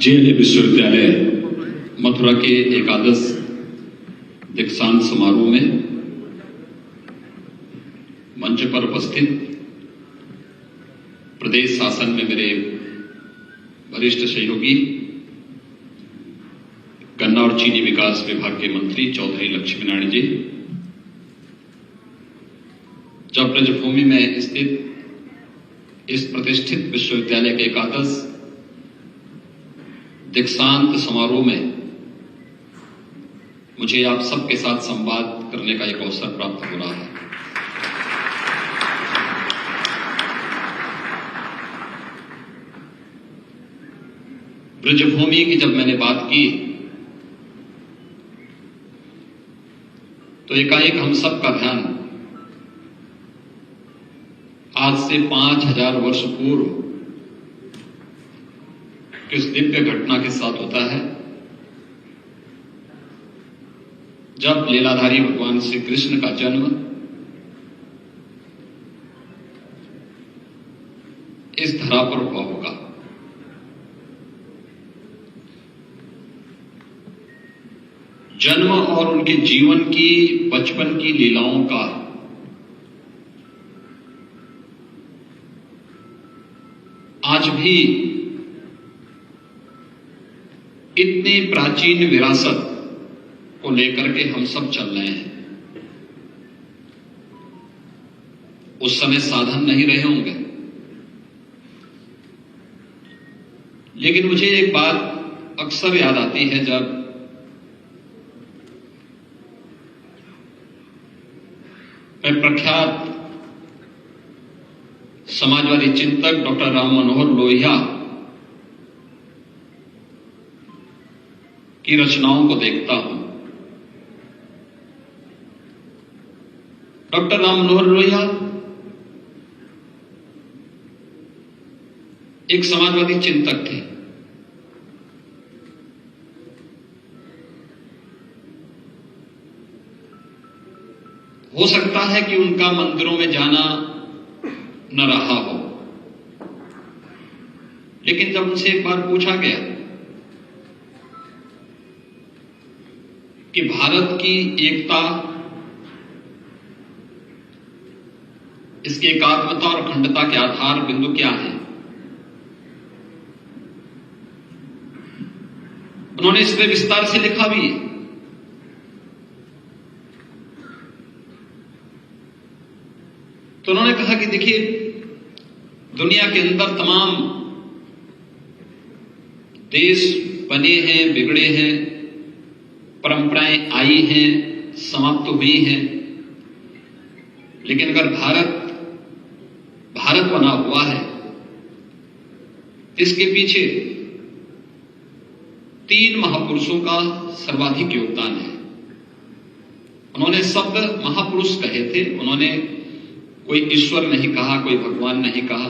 जेएलए विश्वविद्यालय मथुरा के एकादश दीक्षांत समारोह में मंच पर उपस्थित प्रदेश शासन में मेरे वरिष्ठ सहयोगी गन्ना और चीनी विकास विभाग के मंत्री चौधरी लक्ष्मीनारायण जी, जब ब्रजभूमि में स्थित इस प्रतिष्ठित विश्वविद्यालय के एकादश दीक्षांत समारोह में मुझे आप सबके साथ संवाद करने का एक अवसर प्राप्त हो रहा है। ब्रजभूमि की जब मैंने बात की तो एकाएक हम सब का ध्यान आज से 5000 वर्ष पूर्व किस दिव्य घटना के साथ होता है, जब लीलाधारी भगवान श्री कृष्ण का जन्म इस धरा पर हुआ होगा। जन्म और उनके जीवन की बचपन की लीलाओं का आज भी इतनी प्राचीन विरासत को लेकर के हम सब चल रहे हैं। उस समय साधन नहीं रहे होंगे, लेकिन मुझे एक बात अक्सर याद आती है जब मैं प्रख्यात समाजवादी चिंतक डॉक्टर राम मनोहर लोहिया की रचनाओं को देखता हूं। डॉक्टर राम मनोहर लोहिया एक समाजवादी चिंतक थे। हो सकता है कि उनका मंदिरों में जाना न रहा हो, लेकिन जब उनसे एक बार पूछा गया कि भारत की एकता, इसकी एकात्मता और अखंडता के आधार बिंदु क्या है, उन्होंने इस पर विस्तार से लिखा भी है। तो उन्होंने कहा कि देखिए, दुनिया के अंदर तमाम देश बने हैं, बिगड़े हैं, परंपराएं आई हैं, समाप्त हुई हैं, लेकिन अगर भारत बना हुआ है, इसके पीछे 3 महापुरुषों का सर्वाधिक योगदान है। उन्होंने शब्द महापुरुष कहे थे। उन्होंने कोई ईश्वर नहीं कहा, कोई भगवान नहीं कहा।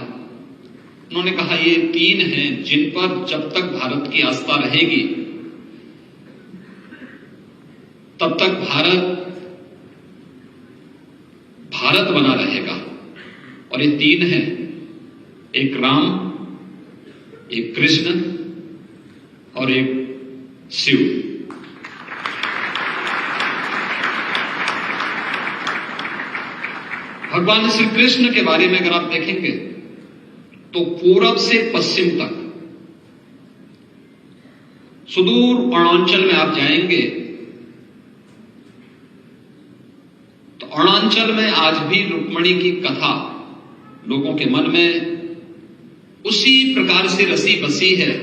उन्होंने कहा ये 3 हैं जिन पर जब तक भारत की आस्था रहेगी तब तक भारत बना रहेगा। और ये 3 हैं, एक राम, एक कृष्ण और एक शिव। भगवान श्री कृष्ण के बारे में अगर आप देखेंगे तो पूरब से पश्चिम तक सुदूर अरुणाचल में आप जाएंगे तो अरुणाचल में आज भी रुक्मिणी की कथा लोगों के मन में उसी प्रकार से रसी बसी है।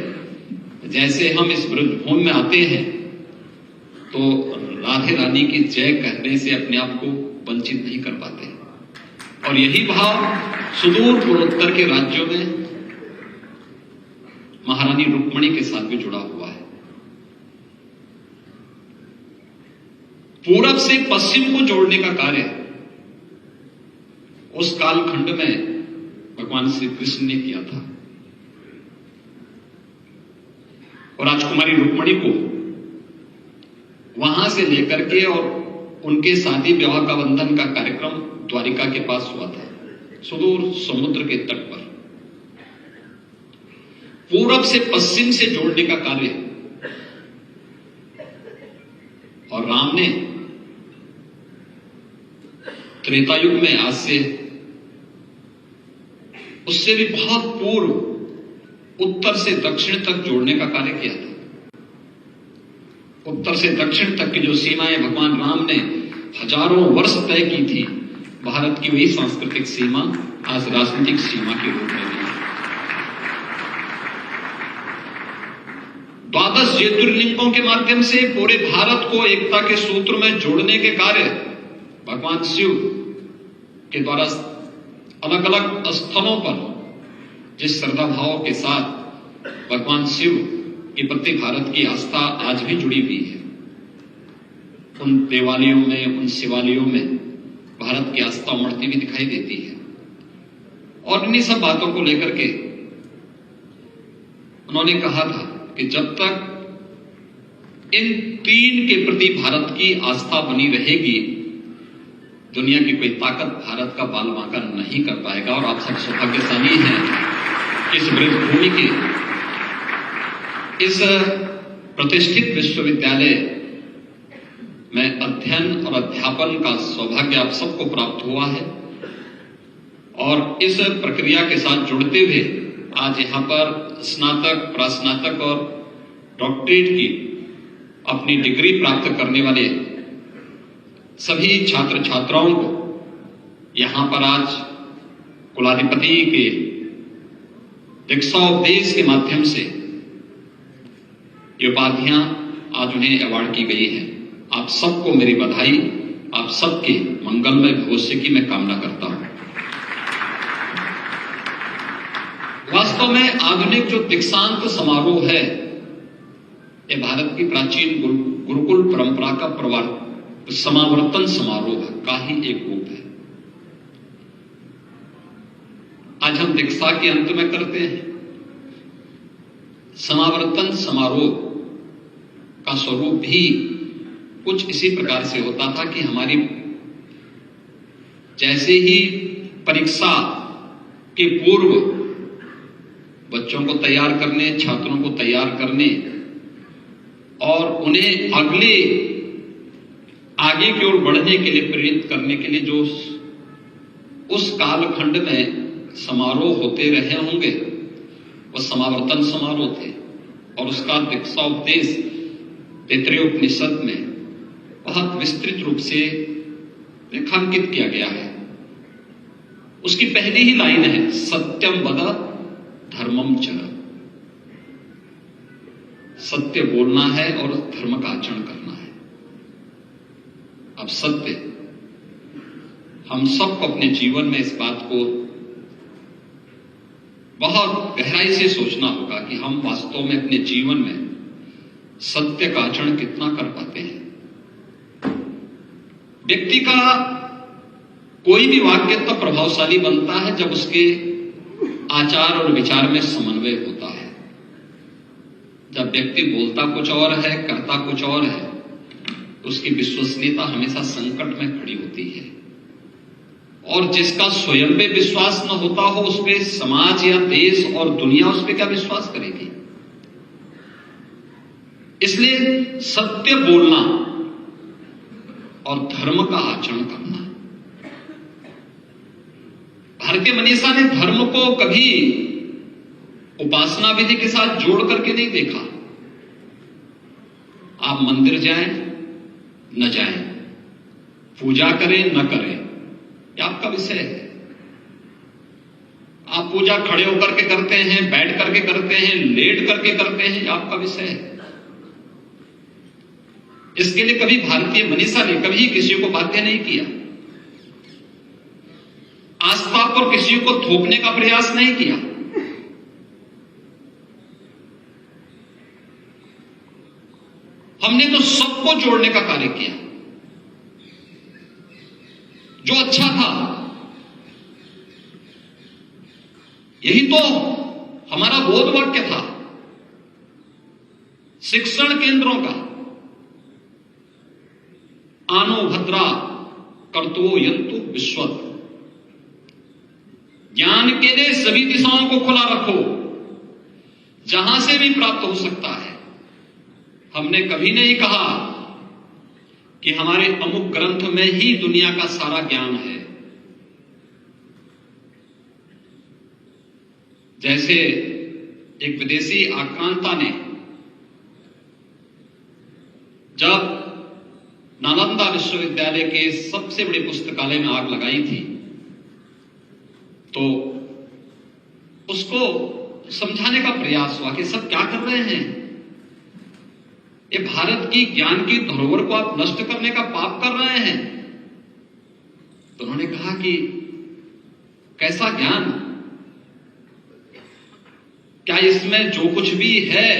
जैसे हम इस ब्रजभूमि में आते हैं तो राधे रानी की जय कहने से अपने आप को वंचित नहीं कर पाते, और यही भाव सुदूर पूर्वोत्तर के राज्यों में महारानी रुक्मिणी के साथ भी जुड़ा हुआ है। पूरब से पश्चिम को जोड़ने का कार्य उस कालखंड में भगवान श्री कृष्ण ने किया था, और राजकुमारी रुक्मिणी को वहां से लेकर के और उनके शादी विवाह का बंधन का कार्यक्रम द्वारिका के पास हुआ था, सुदूर समुद्र के तट पर। पूरब से पश्चिम से जोड़ने का कार्य, और राम ने त्रेता युग में आज से उससे भी बहुत पूर्व उत्तर से दक्षिण तक जोड़ने का कार्य किया था। उत्तर से दक्षिण तक की जो सीमाएं भगवान राम ने हजारों वर्ष तय की थी, भारत की वही सांस्कृतिक सीमा आज राजनीतिक सीमा के रूप में है। 12 ज्योतिर्लिंगों के माध्यम से पूरे भारत को एकता के सूत्र में जोड़ने के कार्य भगवान शिव के द्वारा अलग अलग स्थलों पर जिस श्रद्धा भाव के साथ भगवान शिव के प्रति भारत की आस्था आज भी जुड़ी हुई है, उन देवालयों में, उन शिवालयों में भारत की आस्था उमड़ती हुई दिखाई देती है। और इन्हीं सब बातों को लेकर के उन्होंने कहा था कि जब तक इन 3 के प्रति भारत की आस्था बनी रहेगी, दुनिया की कोई ताकत भारत का बाल बांका नहीं कर पाएगा। और आप सब सौभाग्यशाली हैं इस ब्रजभूमि के, इस प्रतिष्ठित विश्वविद्यालय में अध्ययन और अध्यापन का सौभाग्य आप सबको प्राप्त हुआ है। और इस प्रक्रिया के साथ जुड़ते हुए आज यहां पर स्नातक, प्रास्नातक और डॉक्टरेट की अपनी डिग्री प्राप्त करने वाले सभी छात्र छात्राओं को यहां पर आज कुलाधिपति के दीक्षाोपदेश के माध्यम से ये उपाधियां आज उन्हें अवार्ड की गई है। आप सबको मेरी बधाई, आप सबके मंगलमय भविष्य की मैं कामना करता हूं। वास्तव में आधुनिक जो दीक्षांत समारोह है, यह भारत की प्राचीन गुरुकुल परंपरा का समावर्तन समारोह का ही एक रूप है। आज हम दीक्षा के अंत में करते हैं। समावर्तन समारोह का स्वरूप भी कुछ इसी प्रकार से होता था कि हमारी जैसे ही परीक्षा के पूर्व बच्चों को तैयार करने, छात्रों को तैयार करने और उन्हें आगे की ओर बढ़ने के लिए प्रेरित करने के लिए जो उस कालखंड में समारोह होते रहे होंगे, वह समावर्तन समारोह थे। और उसका दीक्षाोपदेश तैत्तिरीय उपनिषद में बहुत विस्तृत रूप से रेखांकित किया गया है। उसकी पहली ही लाइन है, सत्यम वद धर्मम चर। सत्य बोलना है और धर्म का आचरण करना है। अब सत्य, हम सबको अपने जीवन में इस बात को बहुत गहराई से सोचना होगा कि हम वास्तव में अपने जीवन में सत्य का आचरण कितना कर पाते हैं। व्यक्ति का कोई भी वाक्य तो प्रभावशाली बनता है जब उसके आचार और विचार में समन्वय होता है। जब व्यक्ति बोलता कुछ और है, करता कुछ और है, तो उसकी विश्वसनीयता हमेशा संकट में खड़ी होती है। और जिसका स्वयं पे विश्वास न होता हो, उस पे समाज या देश और दुनिया उस पे क्या विश्वास करेगी। इसलिए सत्य बोलना और धर्म का आचरण करना। भारतीय मनीषा ने धर्म को कभी उपासना विधि के साथ जोड़ करके नहीं देखा। आप मंदिर जाएं न जाएं, पूजा करें न करें, यह आपका विषय है। आप पूजा खड़े होकर के करते हैं, बैठ करके करते हैं, लेट करके करते हैं, यह आपका विषय है। इसके लिए कभी भारतीय मनीषा ने कभी किसी को बाध्य नहीं किया। आस्था पर किसी को थोपने का प्रयास नहीं किया। हमने तो सबको जोड़ने का कार्य किया। जो अच्छा था, यही तो हमारा बोध वाक्य था शिक्षण केंद्रों का। आनो भद्रा कर्तो यंतु विश्वत। ज्ञान के लिए सभी दिशाओं को खुला रखो। जहां से भी प्राप्त हो सकता है। हमने कभी नहीं कहा कि हमारे अमुक ग्रंथ में ही दुनिया का सारा ज्ञान है। जैसे एक विदेशी आक्रांता ने जब नालंदा विश्वविद्यालय के सबसे बड़े पुस्तकालय में आग लगाई थी, तो उसको समझाने का प्रयास हुआ कि सब क्या कर रहे हैं, ये भारत की ज्ञान की धरोहर को आप नष्ट करने का पाप कर रहे हैं। तो उन्होंने कहा कि कैसा ज्ञान, क्या इसमें जो कुछ भी है,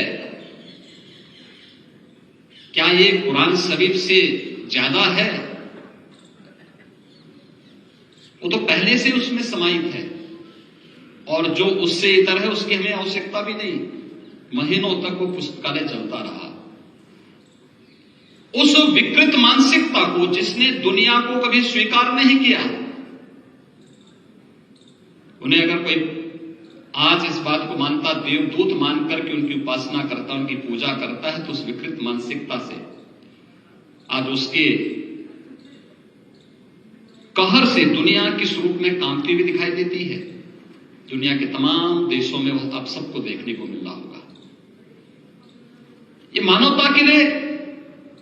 क्या ये कुरान शरीफ से ज्यादा है? वो तो पहले से उसमें समाहित है, और जो उससे इतर है उसकी हमें आवश्यकता भी नहीं। महीनों तक वो पुस्तकालय चलता रहा। उस विकृत मानसिकता को जिसने दुनिया को कभी स्वीकार नहीं किया, उन्हें अगर कोई आज इस बात को मानता, देवदूत मानकर के उनकी उपासना करता, उनकी पूजा करता है, तो उस विकृत मानसिकता से आज उसके कहर से दुनिया किस रूप में कांपती हुई दिखाई देती है। दुनिया के तमाम देशों में वह आप सबको देखने को मिल रहा होगा। ये मानवता के लिए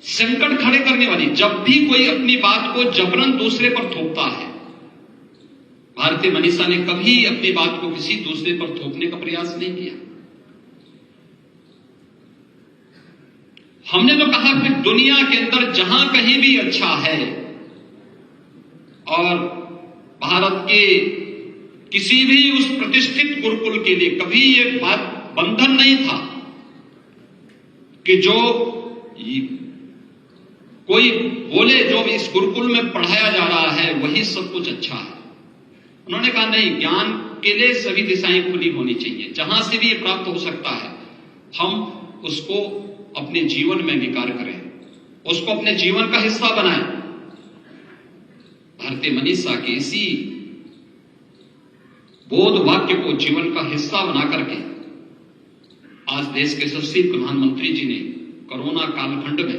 संकट खड़े करने वाली, जब भी कोई अपनी बात को जबरन दूसरे पर थोपता है, भारतीय मनीषा ने कभी अपनी बात को किसी दूसरे पर थोपने का प्रयास नहीं किया। हमने तो कहा कि दुनिया के अंदर जहां कहीं भी अच्छा है, और भारत के किसी भी उस प्रतिष्ठित गुरुकुल के लिए कभी यह बात बंधन नहीं था कि जो कोई बोले जो इस गुरुकुल में पढ़ाया जा रहा है वही सब कुछ अच्छा है। उन्होंने कहा नहीं, ज्ञान के लिए सभी दिशाएं खुली होनी चाहिए, जहां से भी ये प्राप्त हो सकता है हम उसको अपने जीवन में अंगीकार करें, उसको अपने जीवन का हिस्सा बनाएं। भारतीय मनीषा के इसी बोध वाक्य को जीवन का हिस्सा बना करके आज देश के यशस्वी प्रधानमंत्री जी ने कोरोना कालखंड में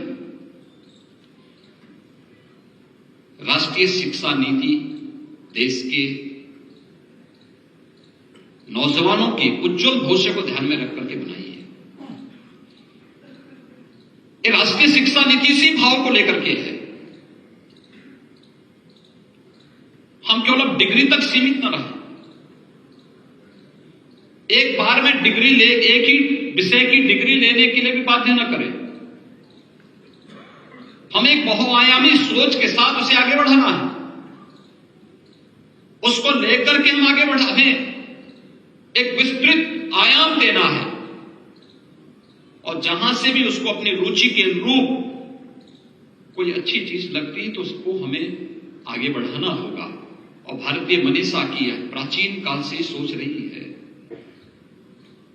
राष्ट्रीय शिक्षा नीति देश के नौजवानों के उज्जवल भविष्य को ध्यान में रख करके बनाई है। ये राष्ट्रीय शिक्षा नीति इसी भाव को लेकर के है। हम केवल अब डिग्री तक सीमित न रहे, एक बार में डिग्री ले, एक ही विषय की डिग्री लेने के लिए भी बाध्य न करें। हम एक बहुआयामी सोच के साथ उसे आगे बढ़ाना है, उसको लेकर के हम आगे बढ़ाने, एक विस्तृत आयाम देना है, और जहां से भी उसको अपनी रुचि के अनुरूप कोई अच्छी चीज लगती है तो उसको हमें आगे बढ़ाना होगा। और भारतीय मनीषा की प्राचीन काल से सोच रही है।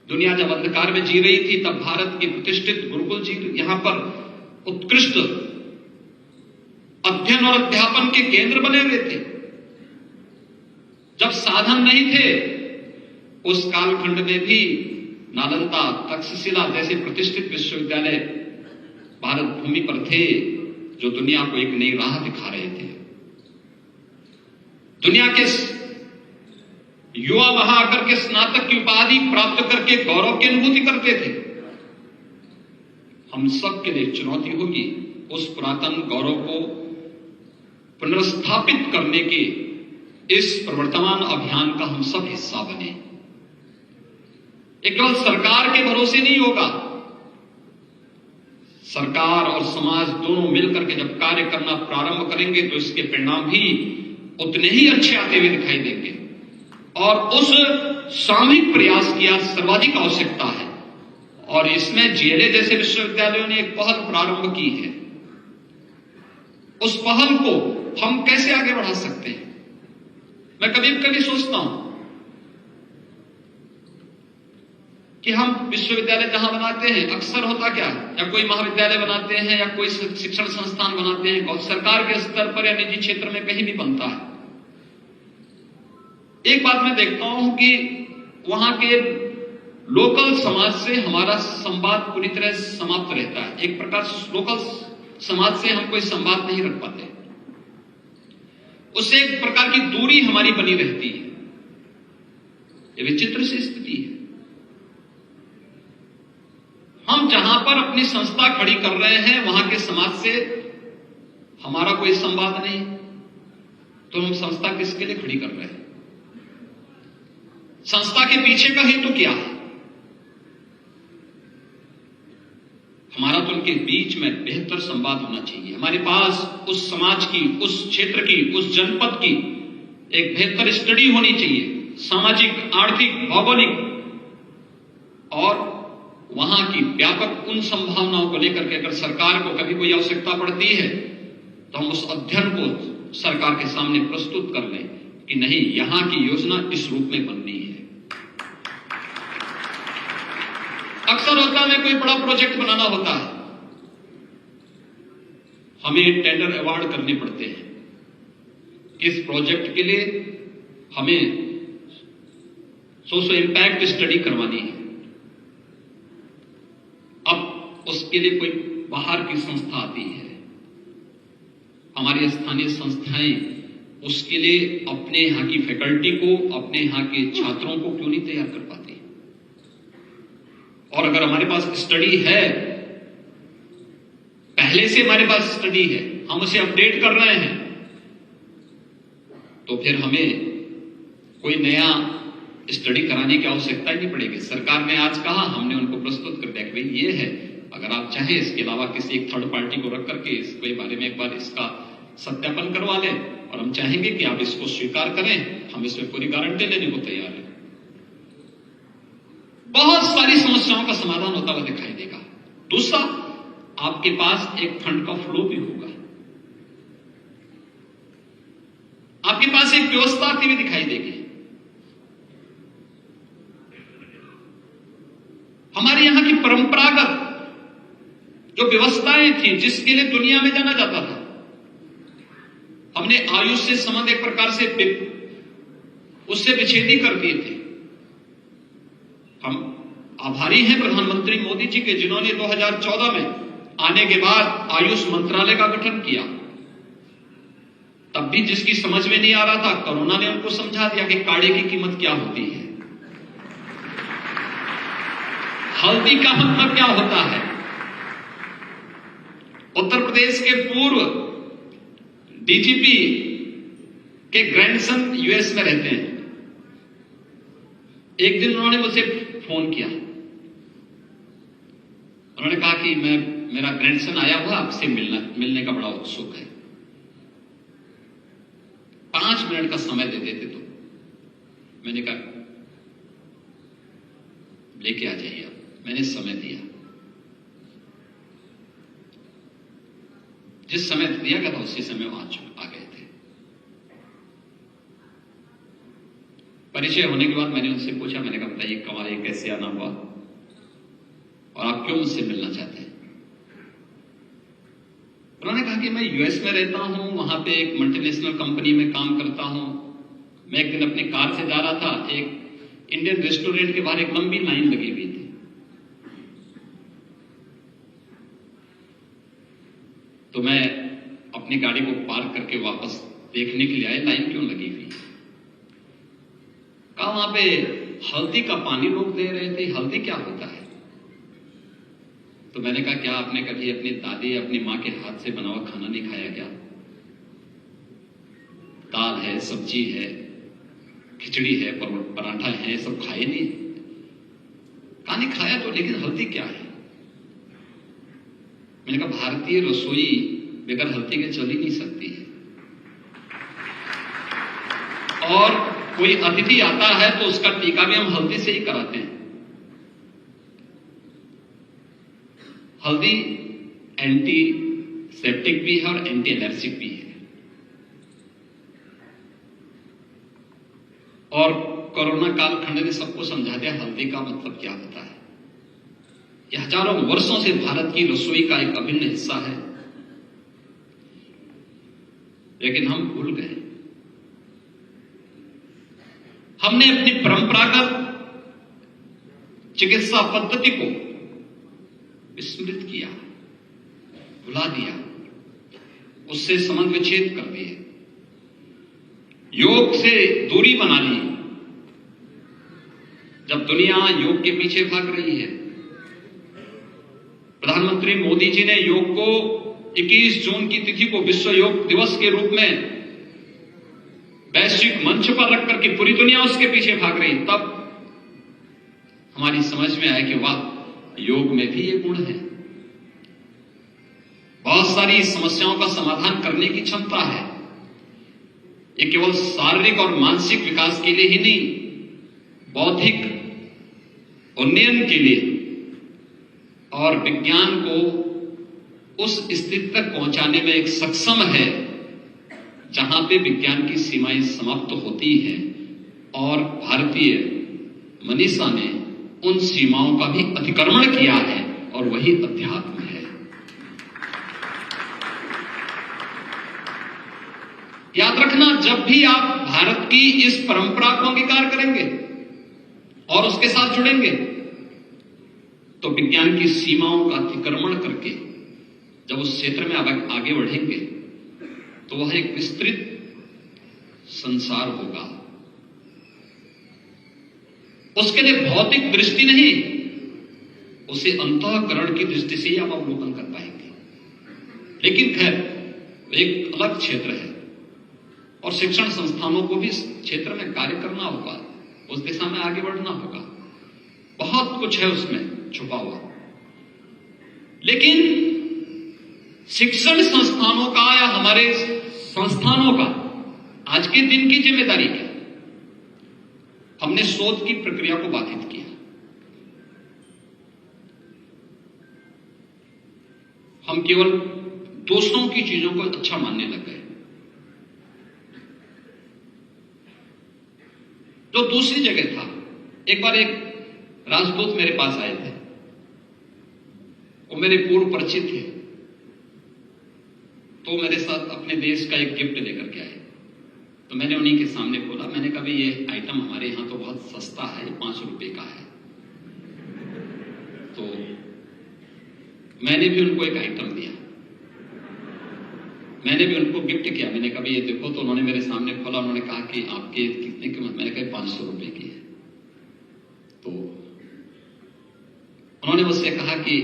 दुनिया जब अंधकार में जी रही थी तब भारत के प्रतिष्ठित गुरुकुल जी यहां पर उत्कृष्ट अध्ययन और अध्यापन के केंद्र बने हुए थे। जब साधन नहीं थे उस कालखंड में भी नालंदा, तक्षशिला जैसे प्रतिष्ठित विश्वविद्यालय भारत भूमि पर थे, जो दुनिया को एक नई राह दिखा रहे थे। दुनिया के युवा वहां आकर के स्नातक की उपाधि प्राप्त करके गौरव की अनुभूति करते थे। हम सब के लिए चुनौती होगी उस पुरातन गौरव को पुनर्स्थापित करने के इस प्रवर्तमान अभियान का हम सब हिस्सा बने। ये केवल सरकार के भरोसे नहीं होगा, सरकार और समाज दोनों मिलकर के जब कार्य करना प्रारंभ करेंगे तो इसके परिणाम भी उतने ही अच्छे आते हुए दिखाई देंगे। और उस सामूहिक प्रयास की आज सर्वाधिक आवश्यकता है, और इसमें जीएलए जैसे विश्वविद्यालयों ने एक पहल प्रारंभ की है। उस पहल को हम कैसे आगे बढ़ा सकते हैं? मैं कभी कभी सोचता हूं कि हम विश्वविद्यालय जहां बनाते हैं, अक्सर होता क्या, या कोई महाविद्यालय बनाते हैं या कोई शिक्षण संस्थान बनाते हैं, सरकार के स्तर पर या निजी क्षेत्र में कहीं भी बनता है, एक बात मैं देखता हूं कि वहां के लोकल समाज से हमारा संवाद पूरी तरह समाप्त रहता है। एक प्रकार से लोकल समाज से हम कोई संवाद नहीं रख पाते, उससे एक प्रकार की दूरी हमारी बनी रहती है। ये विचित्र सी स्थिति है। हम जहां पर अपनी संस्था खड़ी कर रहे हैं वहां के समाज से हमारा कोई संवाद नहीं, तो हम संस्था किसके लिए खड़ी कर रहे हैं? संस्था के पीछे का हेतु क्या है? हमारा तो उनके बीच में बेहतर संवाद होना चाहिए। हमारे पास उस समाज की, उस क्षेत्र की, उस जनपद की एक बेहतर स्टडी होनी चाहिए, सामाजिक, आर्थिक, भौगोलिक, और वहां की व्यापक उन संभावनाओं को लेकर के अगर सरकार को कभी कोई आवश्यकता पड़ती है तो हम उस अध्ययन को सरकार के सामने प्रस्तुत कर लें कि नहीं, यहां की योजना इस रूप में बननी है। अक्सर होता है कोई बड़ा प्रोजेक्ट बनाना होता है, हमें टेंडर अवार्ड करने पड़ते हैं। इस प्रोजेक्ट के लिए हमें सोशल इंपैक्ट स्टडी करवानी है। अब उसके लिए कोई बाहर की संस्था आती है, हमारी स्थानीय संस्थाएं उसके लिए अपने यहां की फैकल्टी को, अपने यहां के छात्रों को क्यों नहीं तैयार कर पाती? और अगर हमारे पास स्टडी है, पहले से हमारे पास स्टडी है, हम उसे अपडेट कर रहे हैं, तो फिर हमें कोई नया स्टडी कराने की आवश्यकता ही नहीं पड़ेगी। सरकार ने आज कहा, हमने उनको प्रस्तुत कर दिया कि भाई ये है, अगर आप चाहें इसके अलावा किसी एक थर्ड पार्टी को रख करके इसके बारे में एक बार इसका सत्यापन करवा लें, और हम चाहेंगे कि आप इसको स्वीकार करें, हम इसमें पूरी गारंटी लेने को तैयार हैं। बहुत सारी समस्याओं का समाधान होता हुआ दिखाई देगा। दूसरा, आपके पास एक फंड का फ्लो भी होगा, आपके पास एक व्यवस्था आती हुई दिखाई देगी। हमारे यहां की परंपरागत जो व्यवस्थाएं थी, जिसके लिए दुनिया में जाना जाता था, हमने आयुष से संबंध एक प्रकार से उससे विच्छेदी कर दिए थे। हम आभारी हैं प्रधानमंत्री मोदी जी के, जिन्होंने 2014 में आने के बाद आयुष मंत्रालय का गठन किया। तब भी जिसकी समझ में नहीं आ रहा था, कोरोना ने उनको समझा दिया कि काढ़े की कीमत क्या होती है, हल्दी का मतलब क्या होता है। उत्तर प्रदेश के पूर्व डीजीपी के ग्रैंडसन यूएस में रहते हैं। एक दिन उन्होंने मुझसे फोन किया, उन्होंने कहा कि मेरा ग्रैंडसन आया हुआ, आपसे मिलने का बड़ा उत्सुक है, 5 मिनट का समय दे देते तो। मैंने कहा लेके आ जाइए आप। मैंने समय दिया, जिस समय दिया गया था उसी समय वहां आ गए थे। परिचय होने के बाद मैंने उनसे पूछा, मैंने कहा बताइए कब आए, कैसे आना हुआ, और आप क्यों मुझसे मिलना चाहते हैं? उन्होंने कहा कि मैं यूएस में रहता हूं, वहां पे एक मल्टीनेशनल कंपनी में काम करता हूं। मैं एक दिन अपनी कार से जा रहा था, एक इंडियन रेस्टोरेंट के बाहर एक लंबी लाइन लगी हुई थी। तो मैं अपनी गाड़ी को पार्क करके वापस देखने के लिए आया, लाइन क्यों लगी हुई। कहा वहां पे हल्दी का पानी लोग दे रहे थे। हल्दी क्या होता है? तो मैंने कहा क्या आपने कभी अपनी दादी, अपनी मां के हाथ से बना हुआ खाना नहीं खाया क्या? दाल है, सब्जी है, खिचड़ी है, पराठा है, सब खाए नहीं? कहा नहीं खाया तो, लेकिन हल्दी क्या है? मैंने कहा भारतीय रसोई बगैर हल्दी के चल ही नहीं सकती है, और कोई अतिथि आता है तो उसका टीका भी हम हल्दी से ही कराते हैं। हल्दी एंटी सेप्टिक भी है और एंटी एलर्जिक भी है। और कोरोना कालखंड ने सबको समझा दिया हल्दी का मतलब क्या होता है। यह हजारों वर्षों से भारत की रसोई का एक अभिन्न हिस्सा है, लेकिन हम भूल गए। हमने अपनी परंपरागत चिकित्सा पद्धति को विस्मृत किया, भुला दिया, उससे संबंध विच्छेद कर दिए, योग से दूरी बना ली। जब दुनिया योग के पीछे भाग रही है, प्रधानमंत्री मोदी जी ने योग को 21 जून की तिथि को विश्व योग दिवस के रूप में वैश्विक मंच पर रखकर के पूरी दुनिया उसके पीछे भाग रही, तब हमारी समझ में आया कि वाह, योग में भी ये गुण है। बहुत सारी समस्याओं का समाधान करने की क्षमता है। ये केवल शारीरिक और मानसिक विकास के लिए ही नहीं, बौद्धिक उन्नयन के लिए और विज्ञान को उस स्थिति तक पहुंचाने में एक सक्षम है जहां पे विज्ञान की सीमाएं समाप्त होती हैं, और भारतीय मनीषा ने उन सीमाओं का भी अतिक्रमण किया है, और वही अध्यात्म है। याद रखना, जब भी आप भारत की इस परंपरा को अंगीकार करेंगे और उसके साथ जुड़ेंगे, तो विज्ञान की सीमाओं का अतिक्रमण करके जब उस क्षेत्र में आगे बढ़ेंगे तो वह एक विस्तृत संसार होगा। उसके लिए भौतिक दृष्टि नहीं, उसे अंतःकरण की दृष्टि से ही आप अवलोकन कर पाएंगे। लेकिन खैर, एक अलग क्षेत्र है और शिक्षण संस्थानों को भी इस क्षेत्र में कार्य करना होगा, उस दिशा में आगे बढ़ना होगा। बहुत कुछ है उसमें छुपा हुआ। लेकिन शिक्षण संस्थानों का या हमारे संस्थानों का आज के दिन की जिम्मेदारी क्या? हमने शोध की प्रक्रिया को बाधित किया। हम केवल दूसरों की चीजों को अच्छा मानने लग गए। जो दूसरी जगह था, एक बार एक राजदूत मेरे पास आए थे, वो मेरे पूर्व परिचित थे, तो मेरे साथ अपने देश का एक गिफ्ट लेकर के आए। तो मैंने उन्हीं के सामने बोला, मैंने कहा ये आइटम हमारे यहां तो बहुत सस्ता है, 5 रुपए का है। तो मैंने भी उनको एक आइटम दिया, मैंने भी उनको गिफ्ट किया। मैंने कहा ये देखो, तो उन्होंने मेरे सामने खोला, उन्होंने कहा कि आपके कितने कीमत? मैंने कहा 500 रुपए की है। तो उन्होंने मुझसे कहा कि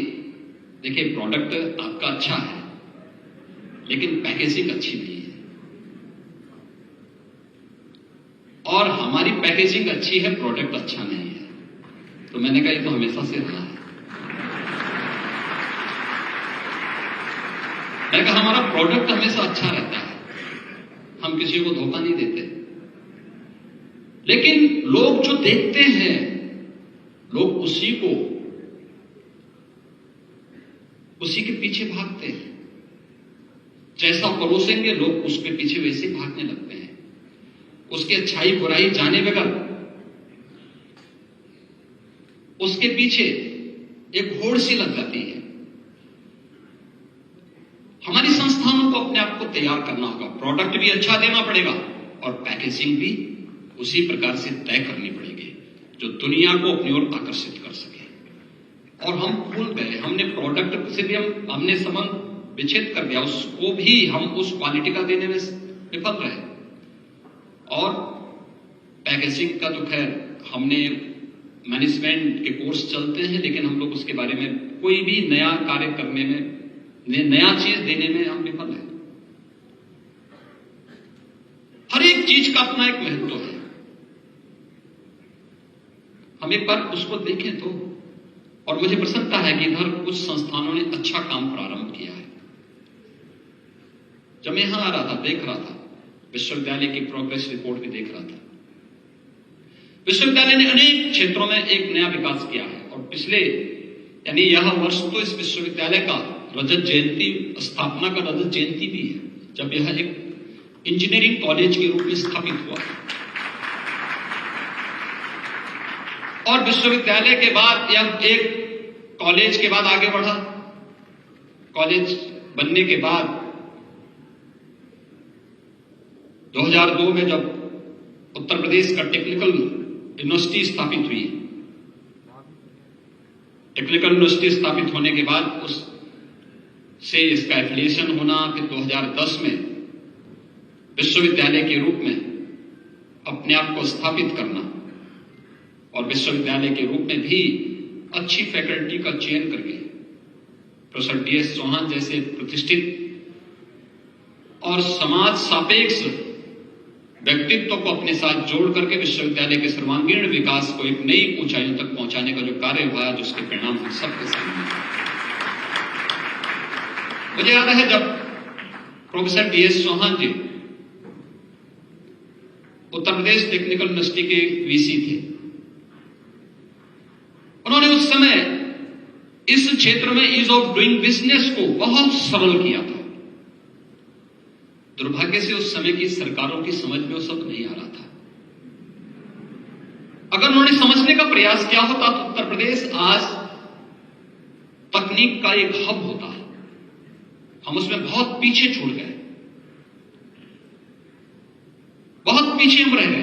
देखिए, प्रोडक्ट आपका अच्छा है लेकिन पैकेजिंग अच्छी नहीं है, और हमारी पैकेजिंग अच्छी है, प्रोडक्ट अच्छा नहीं है। तो मैंने कहा ये तो हमेशा से रहा है। मैंने कहा हमारा प्रोडक्ट हमेशा अच्छा रहता है, हम किसी को धोखा नहीं देते। लेकिन लोग जो देखते हैं, लोग उसी के पीछे भागते हैं। जैसा परोसेंगे लोग उसके पीछे वैसे भागने लगते हैं। उसकी अच्छाई बुराई जाने बगैर उसके पीछे एक होड़ सी लग जाती है। हमारी संस्थानों को अपने आप को तैयार करना होगा, प्रोडक्ट भी अच्छा देना पड़ेगा और पैकेजिंग भी उसी प्रकार से तय करनी पड़ेगी जो दुनिया को अपनी ओर आकर्षित कर सके। और हम भूल गए, हमने प्रोडक्ट से भी हमने संबंध विच्छेद कर दिया, उसको भी हम उस क्वालिटी का देने में विफल रहे। और पैकेजिंग का तो खैर, हमने मैनेजमेंट के कोर्स चलते हैं, लेकिन हम लोग उसके बारे में कोई भी नया कार्य करने में, नया चीज देने में हम विफल हैं। हर एक चीज का अपना एक महत्व है। हम एक बार उसको देखें तो, और मुझे प्रसन्नता है कि इधर कुछ संस्थानों ने अच्छा काम प्रारंभ किया है। जब मैं यहां आ रहा था, देख रहा था, विश्वविद्यालय की प्रोग्रेस रिपोर्ट भी देख रहा था। विश्वविद्यालय ने अनेक क्षेत्रों में एक नया विकास किया है, और पिछले यानी यह वर्ष तो इस विश्वविद्यालय का रजत जयंती, स्थापना का रजत जयंती भी है, जब यह एक इंजीनियरिंग कॉलेज के रूप में स्थापित हुआ। और विश्वविद्यालय के बाद यह एक कॉलेज के बाद आगे बढ़ा। कॉलेज बनने के बाद 2002 में जब उत्तर प्रदेश का टेक्निकल यूनिवर्सिटी स्थापित हुई, टेक्निकल यूनिवर्सिटी स्थापित होने के बाद उससे इसका एफिलिएशन होना, फिर 2010 में विश्वविद्यालय के रूप में अपने आप को स्थापित करना और विश्वविद्यालय के रूप में भी अच्छी फैकल्टी का चयन करके प्रोफेसर DS चौहान जैसे प्रतिष्ठित और समाज सापेक्ष व्यक्तित्व को अपने साथ जोड़ करके विश्वविद्यालय के सर्वांगीण विकास को एक नई ऊंचाइयों तक पहुंचाने का जो कार्य हुआ है, जिसके परिणाम हम सबके सामने। मुझे याद है जब प्रोफेसर DS चौहान जी उत्तर प्रदेश टेक्निकल यूनिवर्सिटी के VC थे, उन्होंने उस समय इस क्षेत्र में ईज ऑफ डूइंग बिजनेस को बहुत सरल किया था। दुर्भाग्य से उस समय की सरकारों की समझ में वो सब नहीं आ रहा था। अगर उन्होंने समझने का प्रयास किया होता तो उत्तर प्रदेश आज तकनीक का एक हब होता। हम उसमें बहुत पीछे छूट गए, बहुत पीछे हम रह गए,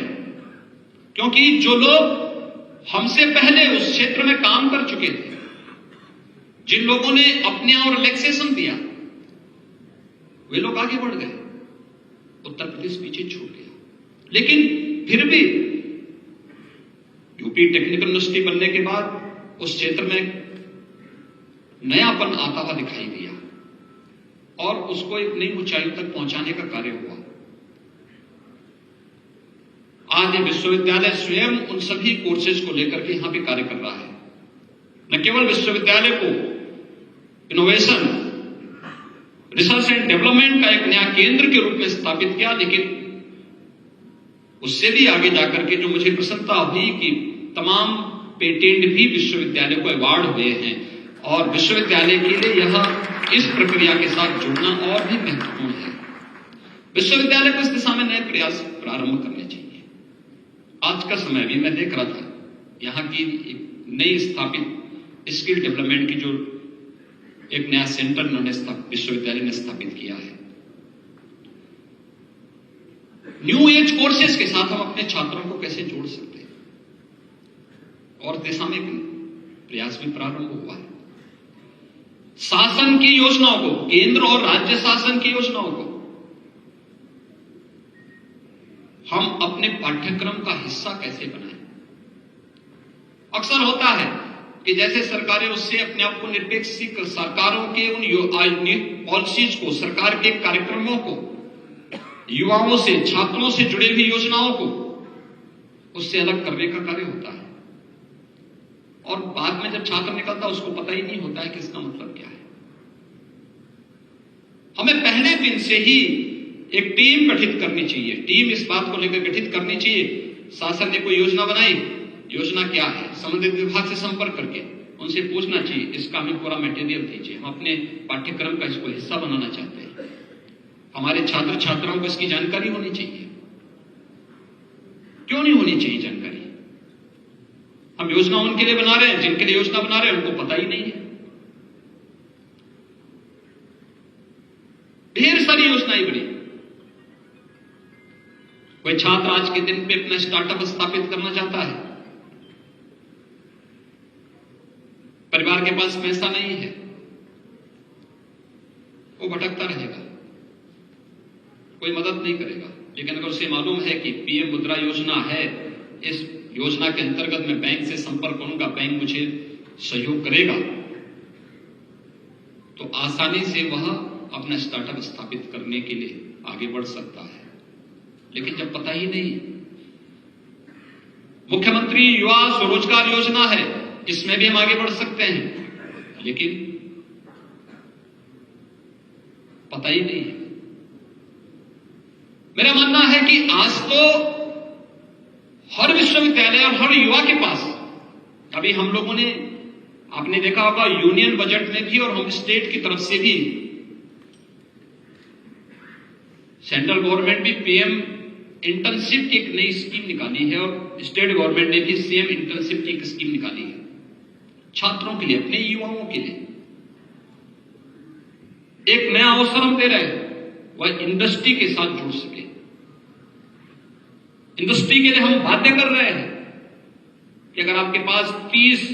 क्योंकि जो लोग हमसे पहले उस क्षेत्र में काम कर चुके थे, जिन लोगों ने अपने और रिलैक्सेशन दिया, वे लोग आगे बढ़ गए, उत्तर प्रदेश पीछे छूट गया। लेकिन फिर भी यूपी टेक्निकल यूनिवर्सिटी बनने के बाद उस क्षेत्र में नयापन आता हुआ दिखाई दिया और उसको एक नई ऊंचाई तक पहुंचाने का कार्य हुआ। आज ये विश्वविद्यालय स्वयं उन सभी कोर्सेज को लेकर के यहां पे कार्य कर रहा है। न केवल विश्वविद्यालय को इनोवेशन, रिसर्च एंड डेवलपमेंट का एक नया केंद्र के रूप में स्थापित किया, लेकिन उससे भी आगे जाकर के जो मुझे प्रसन्नता हुई कि तमाम पेटेंट भी विश्वविद्यालय को अवार्ड हुए हैं और विश्वविद्यालय के लिए यह इस प्रक्रिया के साथ जुड़ना और भी महत्वपूर्ण है। विश्वविद्यालय को इस दिशा में नए प्रयास प्रारंभ करने चाहिए। आज का समय भी मैं देख रहा था, यहां की एक नई स्थापित स्किल डेवलपमेंट की जो एक नया सेंटर उन्होंने विश्वविद्यालय ने स्थापित किया है। न्यू एज कोर्सेज के साथ हम अपने छात्रों को कैसे जोड़ सकते हैं, और दिशा में प्रयास भी प्रारंभ हुआ है। शासन की योजनाओं को, केंद्र और राज्य शासन की योजनाओं को हम अपने पाठ्यक्रम का हिस्सा कैसे बनाएं। अक्सर होता है कि जैसे सरकारें उससे अपने आप को निरपेक्ष कर, सरकारों के उन पॉलिसीज को, सरकार के कार्यक्रमों को, युवाओं से, छात्रों से जुड़े हुई योजनाओं को उससे अलग करने का कार्य होता है, और बाद में जब छात्र निकलता है उसको पता ही नहीं होता है कि इसका मतलब क्या है। हमें पहले दिन से ही एक टीम गठित करनी चाहिए। टीम इस बात को लेकर गठित करनी चाहिए, शासन ने कोई योजना बनाई, योजना क्या है, संबंधित विभाग से संपर्क करके उनसे पूछना चाहिए, इसका हमें पूरा मटेरियल दीजिए, हम अपने पाठ्यक्रम का इसको हिस्सा बनाना चाहते हैं। हमारे छात्र छात्राओं को इसकी जानकारी होनी चाहिए। क्यों नहीं होनी चाहिए जानकारी? हम योजना उनके लिए बना रहे हैं जिनके लिए योजना बना रहे हैं उनको पता ही नहीं है। ढेर सारी योजनाएं बनी। कोई छात्र आज के दिन पे अपना स्टार्टअप स्थापित करना चाहता है, परिवार के पास पैसा नहीं है, वो भटकता रहेगा, कोई मदद नहीं करेगा। लेकिन अगर उसे मालूम है कि PM मुद्रा योजना है, इस योजना के अंतर्गत मैं बैंक से संपर्क करूंगा, बैंक मुझे सहयोग करेगा, तो आसानी से वह अपना स्टार्टअप स्थापित करने के लिए आगे बढ़ सकता है। लेकिन जब पता ही नहीं, मुख्यमंत्री युवा स्वरोजगार योजना है, इसमें भी हम आगे बढ़ सकते हैं, लेकिन पता ही नहीं है। मेरा मानना है कि आज तो हर विश्वविद्यालय और हर युवा के पास, अभी हम लोगों ने, आपने देखा होगा यूनियन बजट में भी और हम स्टेट की तरफ से भी, सेंट्रल गवर्नमेंट भी PM इंटर्नशिप की एक नई स्कीम निकाली है और स्टेट गवर्नमेंट ने भी CM इंटर्नशिप की एक स्कीम निकाली है छात्रों के लिए, अपने युवाओं के लिए। एक नया अवसर हम दे रहे हैं, वह इंडस्ट्री के साथ जुड़ सके। इंडस्ट्री के लिए हम बाध्य कर रहे हैं कि अगर आपके पास 30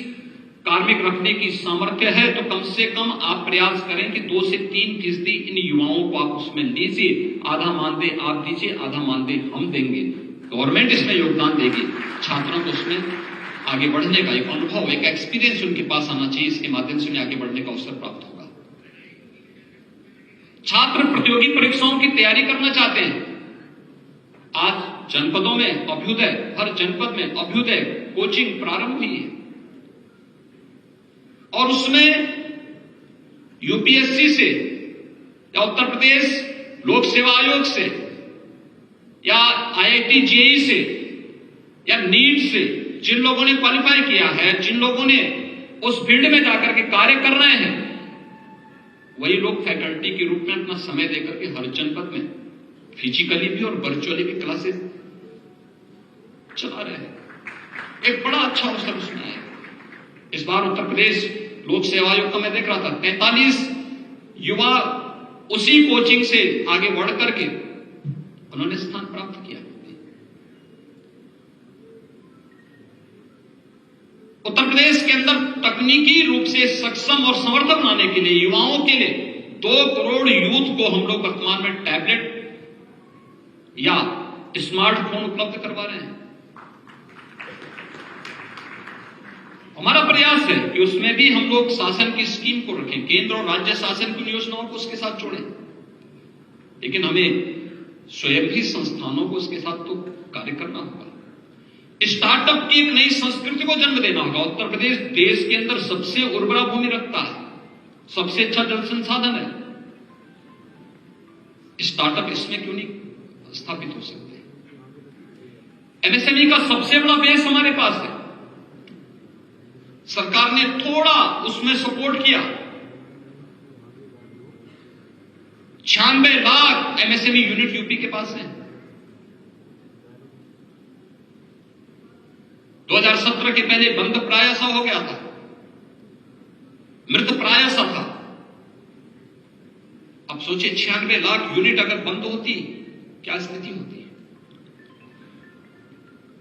कार्मिक रखने की सामर्थ्य है तो कम से कम आप प्रयास करें कि 2 से 3% इन युवाओं को आप उसमें लीजिए। आधा मानदेय आप दीजिए, आधा मानदेय हम देंगे, गवर्नमेंट इसमें योगदान देगी। छात्रों को उसमें आगे बढ़ने का एक अनुभव, एक एक्सपीरियंस उनके पास आना चाहिए, इसके माध्यम से उन्हें आगे बढ़ने का अवसर प्राप्त होगा। छात्र प्रतियोगी परीक्षाओं की तैयारी करना चाहते हैं, आज जनपदों में अभ्युदय, हर जनपद में अभ्युदय कोचिंग प्रारंभ हुई है और उसमें यूपीएससी से या उत्तर प्रदेश लोक सेवा आयोग से या आईआईटी जेईई से या नीट से जिन लोगों ने क्वालिफाई किया है, जिन लोगों ने उस फील्ड में जाकर के कार्य कर रहे हैं, वही लोग फैकल्टी के रूप में अपना समय देकर के हर जनपद में फिजिकली भी और वर्चुअली भी क्लासेस चला रहे हैं। एक बड़ा अच्छा अवसर उसमें है। इस बार उत्तर प्रदेश लोक सेवा आयोग का मैं देख रहा था, 43 युवा उसी कोचिंग से आगे बढ़ करके उन्होंने स्थान प्राप्त किया। उत्तर प्रदेश के अंदर तकनीकी रूप से सक्षम और समर्थ बनाने के लिए, युवाओं के लिए 2 करोड़ यूथ को हम लोग वर्तमान में टैबलेट या स्मार्टफोन उपलब्ध करवा रहे हैं। हमारा प्रयास है कि उसमें भी हम लोग शासन की स्कीम को रखें, केंद्र और राज्य शासन की योजनाओं को उसके साथ जोड़ें, लेकिन हमें स्वयं भी संस्थानों को उसके साथ तो कार्य करना होगा। स्टार्टअप की एक नई संस्कृति को जन्म देना होगा। उत्तर प्रदेश देश के अंदर सबसे उर्वरा भूमि रखता है, सबसे अच्छा जल संसाधन है, स्टार्टअप इसमें क्यों नहीं स्थापित हो सकते? एमएसएमई का सबसे बड़ा बेस हमारे पास है, सरकार ने थोड़ा उसमें सपोर्ट किया। 96 लाख एमएसएमई यूनिट यूपी के पास है। 2017 के पहले बंद प्राय सा हो गया था, मृत प्राय सा था। अब सोचिए 96 लाख यूनिट अगर बंद होती क्या स्थिति होती है?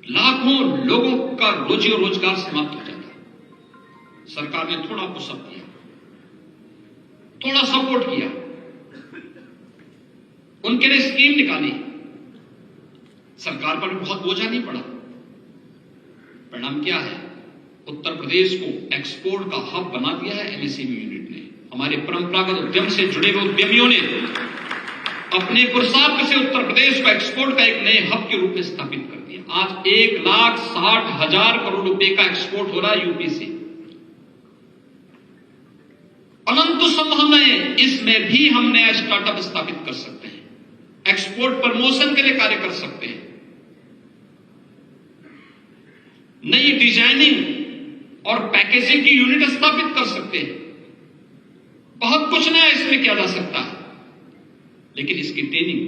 लाखों लोगों का रोजी और रोजगार समाप्त हो जाता। सरकार ने थोड़ा पुशअप किया, थोड़ा सपोर्ट किया, उनके लिए स्कीम निकाली, सरकार पर बहुत बोझा नहीं पड़ा। परिणाम क्या है? उत्तर प्रदेश को एक्सपोर्ट का हब बना दिया है एमएसएमई यूनिट ने। हमारे परंपरागत उद्यम से जुड़े हुए उद्यमियों ने अपने पुरुषार्थ से उत्तर प्रदेश को एक्सपोर्ट का एक नए हब के रूप में स्थापित कर दिया। आज 1,60,000 करोड़ रुपए का एक्सपोर्ट हो रहा है यूपी से। अनंत संभावनाएं, इसमें भी हम नया स्टार्टअप स्थापित कर सकते हैं, एक्सपोर्ट प्रमोशन के लिए कार्य कर सकते हैं, नई डिजाइनिंग और पैकेजिंग की यूनिट स्थापित कर सकते हैं। बहुत कुछ नया इसमें किया जा सकता है, लेकिन इसकी ट्रेनिंग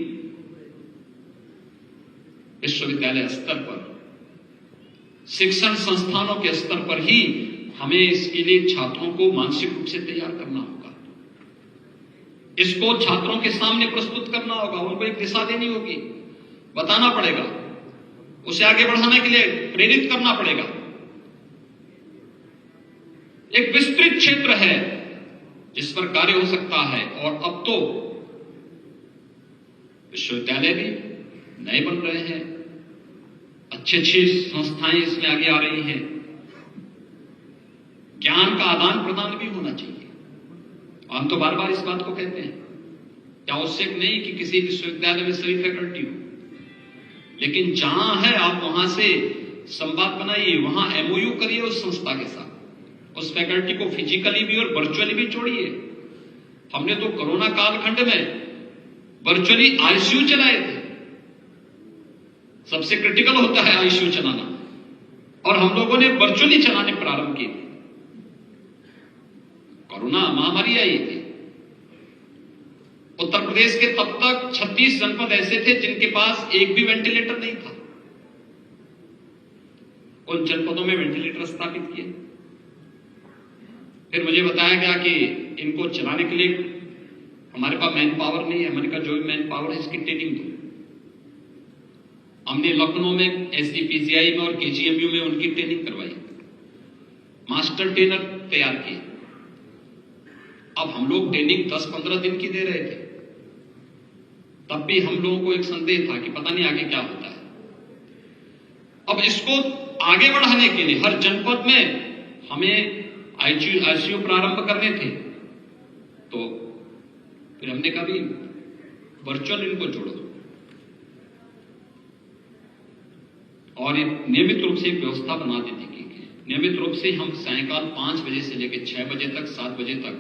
विश्वविद्यालय स्तर पर, शिक्षण संस्थानों के स्तर पर ही हमें इसके लिए छात्रों को मानसिक रूप से तैयार करना होगा। इसको छात्रों के सामने प्रस्तुत करना होगा, उनको एक दिशा देनी होगी, बताना पड़ेगा, उसे आगे बढ़ाने के लिए प्रेरित करना पड़ेगा। एक विस्तृत क्षेत्र है जिस पर कार्य हो सकता है, और अब तो विश्वविद्यालय भी नए बन रहे हैं, अच्छी अच्छी संस्थाएं इसमें आगे आ रही हैं। ज्ञान का आदान प्रदान भी होना चाहिए। हम तो बार बार इस बात को कहते हैं, क्या आवश्यक नहीं कि किसी विश्वविद्यालय में सभी फैकल्टी हो, लेकिन जहां है आप वहां से संवाद बनाइए, वहां एमओयू करिए उस संस्था के साथ, उस फैकल्टी को फिजिकली भी और वर्चुअली भी जोड़िए। हमने तो कोरोना कालखंड में वर्चुअली आईसीयू चलाए थे, सबसे क्रिटिकल होता है आईसीयू चलाना, और हम लोगों ने वर्चुअली चलाने प्रारंभ किए। कोरोना महामारी आई थी, उत्तर प्रदेश के तब तक 36 जनपद ऐसे थे जिनके पास एक भी वेंटिलेटर नहीं था। उन जनपदों में वेंटिलेटर स्थापित किए। फिर मुझे बताया गया कि इनको चलाने के लिए हमारे पास मैन पावर नहीं है। मैंने कहा जो भी मैन पावर है इसकी ट्रेनिंग दो। हमने लखनऊ में एसजीपीजीआई में और केजीएमयू में उनकी ट्रेनिंग करवाई। मास्टर ट्रेनर तैयार किए। अब हम लोग ट्रेनिंग 10-15 दिन की दे रहे थे, तब भी हम लोगों को एक संदेह था कि पता नहीं आगे क्या होता है। अब इसको आगे बढ़ाने के लिए हर जनपद में हमें आईसीयू प्रारंभ करने थे, तो फिर हमने कहा भी वर्चुअल इनको जोड़ो और एक नियमित रूप से एक व्यवस्था बना दी थी कि नियमित रूप से हम सायंकाल 5 बजे से लेकर 6 बजे तक 7 बजे तक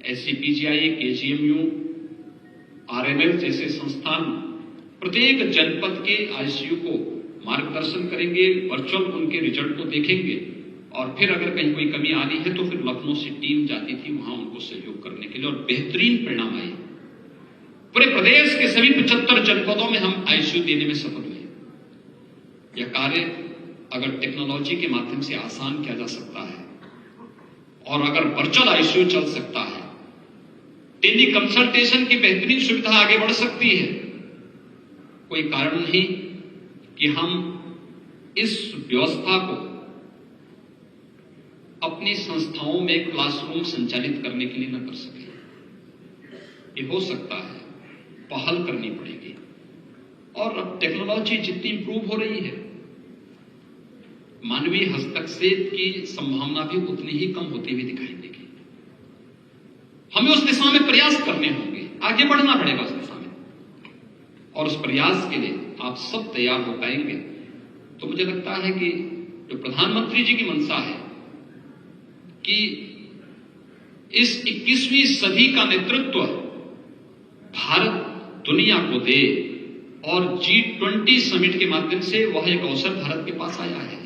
SCPGI, KGMU, RNL जैसे संस्थान प्रत्येक जनपद के आईसीयू को मार्गदर्शन करेंगे, वर्चुअल उनके रिजल्ट को देखेंगे और फिर अगर कहीं कोई कमी आ रही है तो फिर लखनऊ से टीम जाती थी वहां उनको सहयोग करने के लिए और बेहतरीन परिणाम आए। पूरे प्रदेश के सभी 75 जनपदों में हम आईसीयू देने में सफल हुए। यह कार्य अगर टेक्नोलॉजी के माध्यम से आसान किया जा सकता है और अगर वर्चुअल आईसीयू चल सकता है, टेली कंसल्टेशन की बेहतरीन सुविधा आगे बढ़ सकती है, कोई कारण नहीं कि हम इस व्यवस्था को अपनी संस्थाओं में क्लासरूम संचालित करने के लिए न कर सके। ये हो सकता है, पहल करनी पड़ेगी। और अब टेक्नोलॉजी जितनी इंप्रूव हो रही है, मानवीय हस्तक्षेप की संभावना भी उतनी ही कम होती हुई दिखाई देगी। हमें उस दिशा में प्रयास करने होंगे, आगे बढ़ना पड़ेगा उस दिशा में, और उस प्रयास के लिए आप सब तैयार हो पाएंगे। तो मुझे लगता है कि जो प्रधानमंत्री जी की मंशा है कि इस 21वीं सदी का नेतृत्व भारत दुनिया को दे और G20 समिट के माध्यम से वह एक अवसर भारत के पास आया है।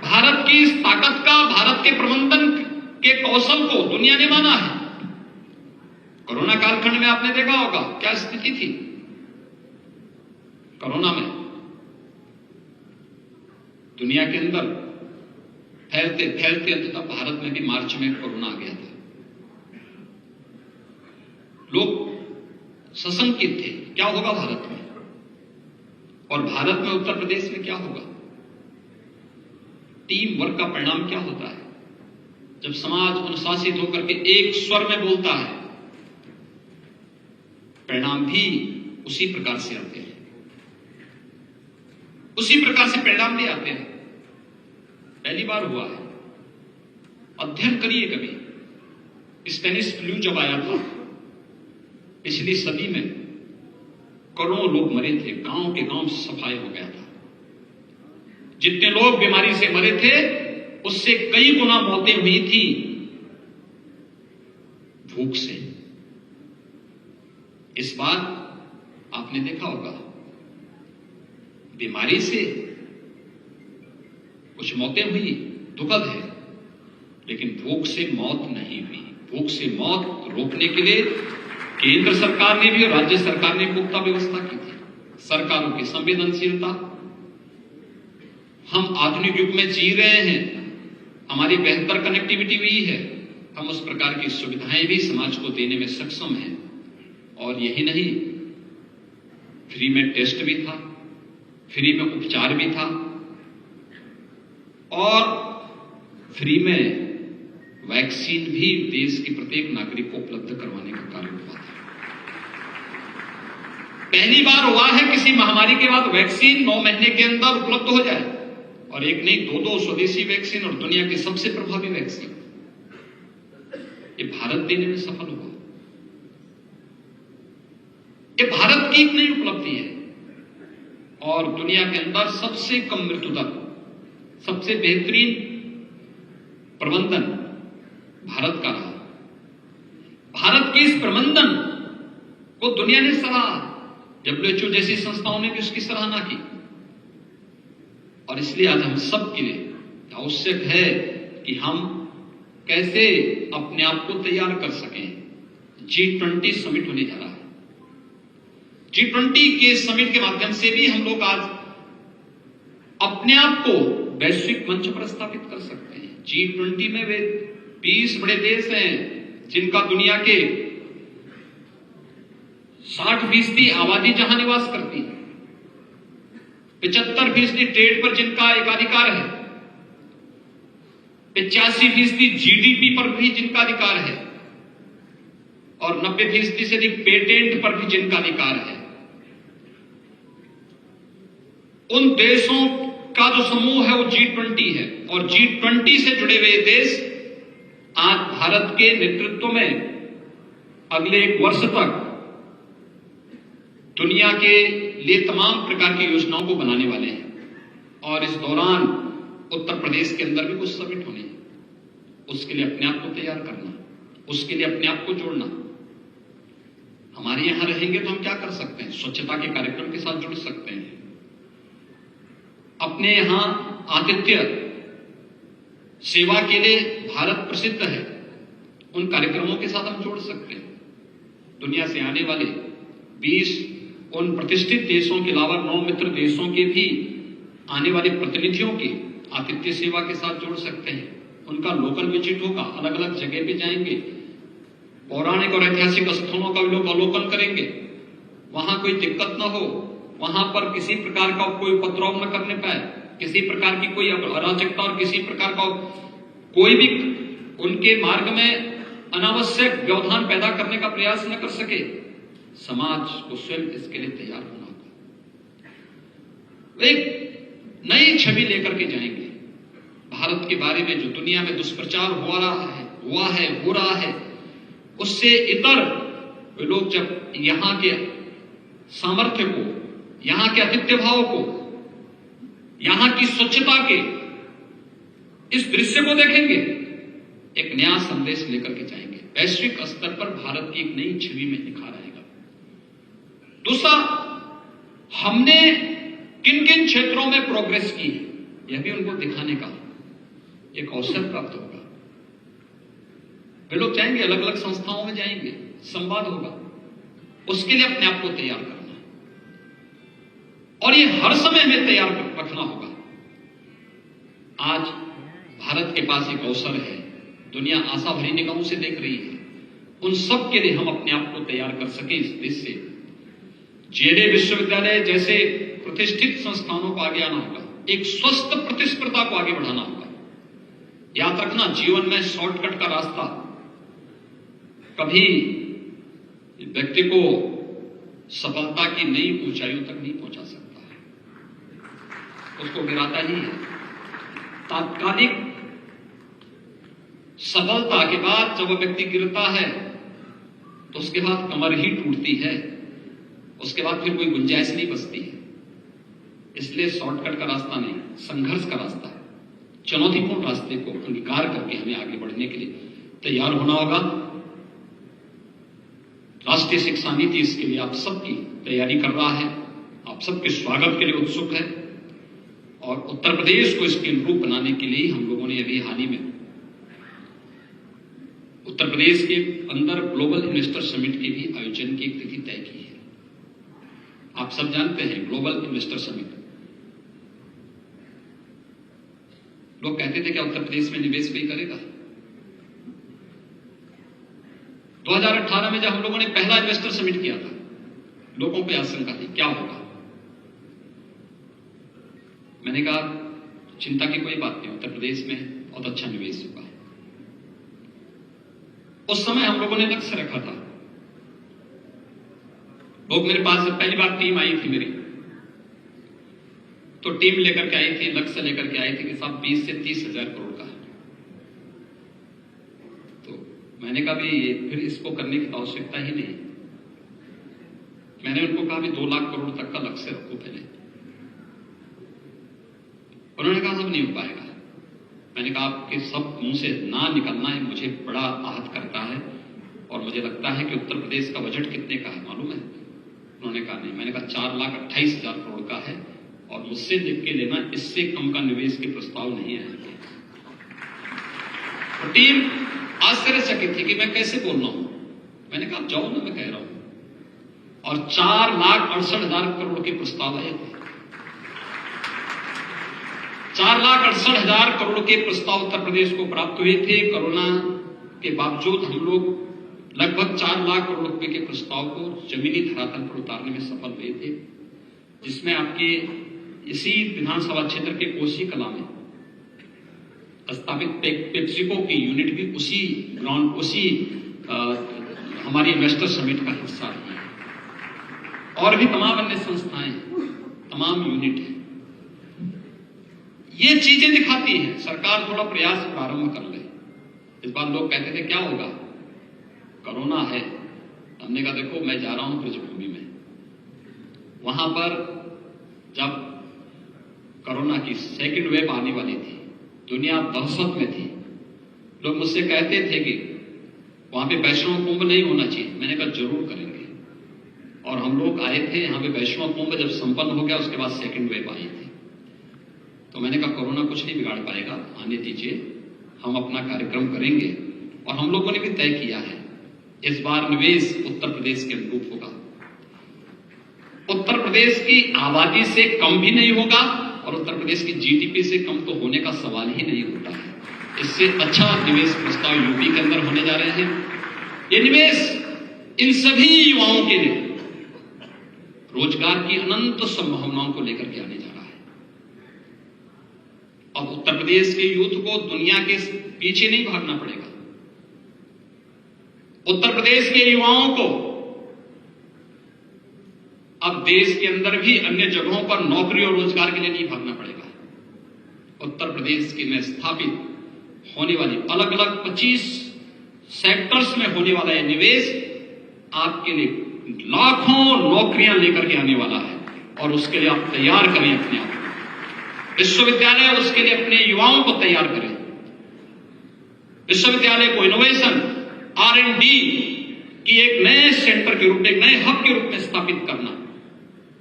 भारत की इस ताकत का, भारत के प्रबंधन के कौशल को दुनिया ने माना है। कोरोना कालखंड में आपने देखा होगा क्या स्थिति थी। कोरोना में दुनिया के अंदर फैलते फैलते अंततः भारत में भी मार्च में कोरोना आ गया था। लोग सशंकित थे, क्या होगा भारत में, और भारत में उत्तर प्रदेश में क्या होगा। टीम वर्क का परिणाम क्या होता है जब समाज अनुशासित होकर के एक स्वर में बोलता है, परिणाम भी उसी प्रकार से आते हैं, उसी प्रकार से परिणाम भी आते हैं। पहली बार हुआ है, अध्ययन करिए कभी स्पेनिश फ्लू जब आया था पिछली सदी में, करोड़ों लोग मरे थे, गांव के गांव सफाई हो गया था। जितने लोग बीमारी से मरे थे उससे कई गुना मौतें हुई थी भूख से। इस बार आपने देखा होगा बीमारी से कुछ मौतें हुई, दुखद है, लेकिन भूख से मौत नहीं हुई। भूख से मौत रोकने के लिए केंद्र सरकार ने भी और राज्य सरकार ने पुख्ता व्यवस्था की थी। सरकारों की संवेदनशीलता, हम आधुनिक युग में जी रहे हैं, हमारी बेहतर कनेक्टिविटी हुई है, हम उस प्रकार की सुविधाएं भी समाज को देने में सक्षम हैं। और यही नहीं, फ्री में टेस्ट भी था, फ्री में उपचार भी था और फ्री में वैक्सीन भी देश के प्रत्येक नागरिक को उपलब्ध करवाने का कार्य हुआ था। पहली बार हुआ है किसी महामारी के बाद वैक्सीन 9 महीने के अंदर उपलब्ध हो जाए, और एक नहीं 2 स्वदेशी वैक्सीन और दुनिया की सबसे प्रभावी वैक्सीन। ये भारत देने में सफल हुआ। ये भारत की एक नई उपलब्धि है और दुनिया के अंदर सबसे कम मृत्यु दर, सबसे बेहतरीन प्रबंधन भारत का रहा। भारत के इस प्रबंधन को दुनिया ने सराहा, WHO जैसी संस्थाओं ने भी उसकी सराहना की। और इसलिए आज हम सब के लिए आवश्यक है कि हम कैसे अपने आप को तैयार कर सकें। G20 समिट होने जा रहा है। G20 के समिट के माध्यम से भी हम लोग आज अपने आप को वैश्विक मंच पर स्थापित कर सकते हैं। G20 में वे 20 बड़े देश हैं जिनका दुनिया के 60% आबादी जहां निवास करती है। 75% ट्रेड पर जिनका एकाधिकार है, 85% जीडीपी पर भी जिनका अधिकार है और 90% से अधिक पेटेंट पर भी जिनका अधिकार है, उन देशों का जो समूह है वो G20 है। और G20 से जुड़े हुए देश आज भारत के नेतृत्व में अगले 1 वर्ष तक दुनिया के लिए तमाम प्रकार की योजनाओं को बनाने वाले हैं। और इस दौरान उत्तर प्रदेश के अंदर भी कुछ समिट होने हैं। उसके लिए अपने आप को तैयार करना, उसके लिए अपने आप को जोड़ना। हमारे यहां रहेंगे तो हम क्या कर सकते हैं? स्वच्छता के कार्यक्रम के साथ जुड़ सकते हैं। अपने यहां आतिथ्य सेवा के लिए भारत प्रसिद्ध है, उन कार्यक्रमों के साथ हम जोड़ सकते हैं। दुनिया से आने वाले 20 उन प्रतिष्ठित देशों के अलावा 9 मित्र देशों के भी आने वाले प्रतिनिधियों की आतिथ्य सेवा के साथ जोड़ सकते हैं। उनका लोकल विजिट होगा, अलग अलग जगह पे जाएंगे, पौराणिक और ऐतिहासिक स्थलों का भी लोग अवलोकन करेंगे। वहां कोई दिक्कत ना हो, वहां पर किसी प्रकार का कोई उपद्रव न करने पाए, किसी प्रकार की कोई अराजकता और किसी प्रकार का कोई भी उनके मार्ग में अनावश्यक व्यवधान पैदा करने का प्रयास न कर सके। समाज को स्वयं इसके लिए तैयार होना होगा। एक नई छवि लेकर के जाएंगे भारत के बारे में। जो दुनिया में दुष्प्रचार हो रहा है, उससे इतर लोग जब यहां के सामर्थ्य को, यहां के आतिथ्य भाव को, यहां की स्वच्छता के इस दृश्य को देखेंगे, एक नया संदेश लेकर के जाएंगे। वैश्विक स्तर पर भारत की एक नई छवि में निखार आएगा। दूसरा, हमने किन किन क्षेत्रों में प्रोग्रेस की है, यह भी उनको दिखाने का एक अवसर प्राप्त होगा। वे लोग जाएंगे, अलग अलग संस्थाओं में जाएंगे, संवाद होगा। उसके लिए अपने आप को तैयार करना, और ये हर समय हमें तैयार रखना होगा। आज भारत के पास एक अवसर है, दुनिया आशा भरी निगाहों से देख रही है। उन सब के लिए हम अपने आप को तैयार कर सके। इस देश से जेडे विश्वविद्यालय जैसे प्रतिष्ठित संस्थानों को आगे आना होगा, एक स्वस्थ प्रतिस्पर्धा को आगे बढ़ाना होगा। याद रखना, जीवन में शॉर्टकट का रास्ता कभी व्यक्ति को सफलता की नई ऊंचाइयों तक नहीं पहुंचा सकता है, उसको गिराता ही है। तात्कालिक सफलता के बाद जब वह व्यक्ति गिरता है तो उसके बाद कमर ही टूटती है, उसके बाद फिर कोई गुंजाइश नहीं बचती है। इसलिए शॉर्टकट का रास्ता नहीं, संघर्ष का रास्ता है। चुनौतीपूर्ण रास्ते को अंगीकार करके हमें आगे बढ़ने के लिए तैयार होना होगा। राष्ट्रीय शिक्षा नीति इसके लिए आप सबकी तैयारी कर रहा है, आप सबके स्वागत के लिए उत्सुक है। और उत्तर प्रदेश को इसके अनुरूप बनाने के लिए हम लोगों ने अभी हाल ही में उत्तर प्रदेश के अंदर ग्लोबल इन्वेस्टर समिट के भी आयोजन की एक तिथि तय की है। आप सब जानते हैं ग्लोबल इन्वेस्टर समिट, लोग कहते थे क्या उत्तर प्रदेश में निवेश कोई करेगा? 2018 में जब हम लोगों ने पहला इन्वेस्टर समिट किया था, लोगों को आशंका थी क्या होगा। मैंने कहा चिंता की कोई बात नहीं, उत्तर प्रदेश में बहुत अच्छा निवेश होगा। उस समय हम लोगों ने लक्ष्य रखा था। लोग मेरे पास पहली बार टीम आई थी मेरी, तो टीम लेकर के आई थी, लक्ष्य लेकर के आई थी कि साहब 20 से 30 हजार करोड़ का है। तो मैंने कहा भी फिर इसको करने की आवश्यकता ही नहीं। मैंने उनको कहा भी 2 लाख करोड़ तक का लक्ष्य रखो पहले। उन्होंने कहा सब नहीं हो पाएगा। मैंने कहा आपके सब मुंह से ना निकलना है मुझे बड़ा आहत करता है, और मुझे लगता है कि उत्तर प्रदेश का बजट कितने का है मालूम है? उन्होंने कहा नहीं। मैंने कहा 4,28,000 करोड़ का है, और मुझसे लिख के लेना, इससे कम का निवेश के प्रस्ताव नहीं आएंगे। तो टीम आश्चर्यचकित थी कि मैं कैसे बोल रहा हूं। मैंने कहा आप जाओ ना, मैं कह रहा हूं। और 4,68,000 करोड़ के प्रस्ताव आए थे। 4,68,000 करोड़ के प्रस्ताव उत्तर प्रदेश को प्राप्त हुए थे। कोरोना के बावजूद हम लोग लगभग 4 लाख करोड़ रुपए के प्रस्ताव को जमीनी धरातल पर उतारने में सफल हुए थे, जिसमें आपके इसी विधानसभा क्षेत्र के कोसी कला में स्थापित पेप्सिको की यूनिट भी उसी हमारी इन्वेस्टर समिट का हिस्सा रही है। और भी तमाम अन्य संस्थाएं, तमाम यूनिट है। ये चीजें दिखाती हैं सरकार थोड़ा प्रयास प्रारंभ कर ले। इस बार लोग कहते थे क्या होगा, कोरोना है। हमने कहा देखो मैं जा रहा हूं ब्रजभूमि में, वहां पर जब कोरोना की सेकंड वेव आने वाली थी, दुनिया दहशत में थी, लोग मुझसे कहते थे कि वहां पे वैष्णव कुंभ नहीं होना चाहिए। मैंने कहा जरूर करेंगे, और हम लोग आए थे यहां पे वैष्णव कुंभ जब संपन्न हो गया उसके बाद सेकंड वेव आई थी। तो मैंने कहा कोरोना कुछ नहीं बिगाड़ पाएगा, आने दीजिए, हम अपना कार्यक्रम करेंगे। और हम लोगों ने भी तय किया है इस बार निवेश उत्तर प्रदेश के अनुरूप होगा। उत्तर प्रदेश की आबादी से कम भी नहीं होगा और उत्तर प्रदेश की जीडीपी से कम तो होने का सवाल ही नहीं होता है। इससे अच्छा निवेश प्रस्ताव यूपी के अंदर होने जा रहे हैं। ये निवेश इन सभी युवाओं के लिए रोजगार की अनंत संभावनाओं को लेकर के आने जा रहा है। अब उत्तर प्रदेश के यूथ को दुनिया के पीछे नहीं भागना पड़ेगा। उत्तर प्रदेश के युवाओं को अब देश के अंदर भी अन्य जगहों पर नौकरी और रोजगार के लिए नहीं भागना पड़ेगा। उत्तर प्रदेश के में स्थापित होने वाली अलग अलग 25 सेक्टर्स में होने वाला यह निवेश आपके लिए लाखों नौकरियां लेकर के आने वाला है। और उसके लिए आप तैयार करें अपने आप को। विश्वविद्यालय उसके लिए अपने युवाओं को तैयार करें। विश्वविद्यालय को इनोवेशन R&D की एक नए सेंटर के रूप में, एक नए हब के रूप में स्थापित करना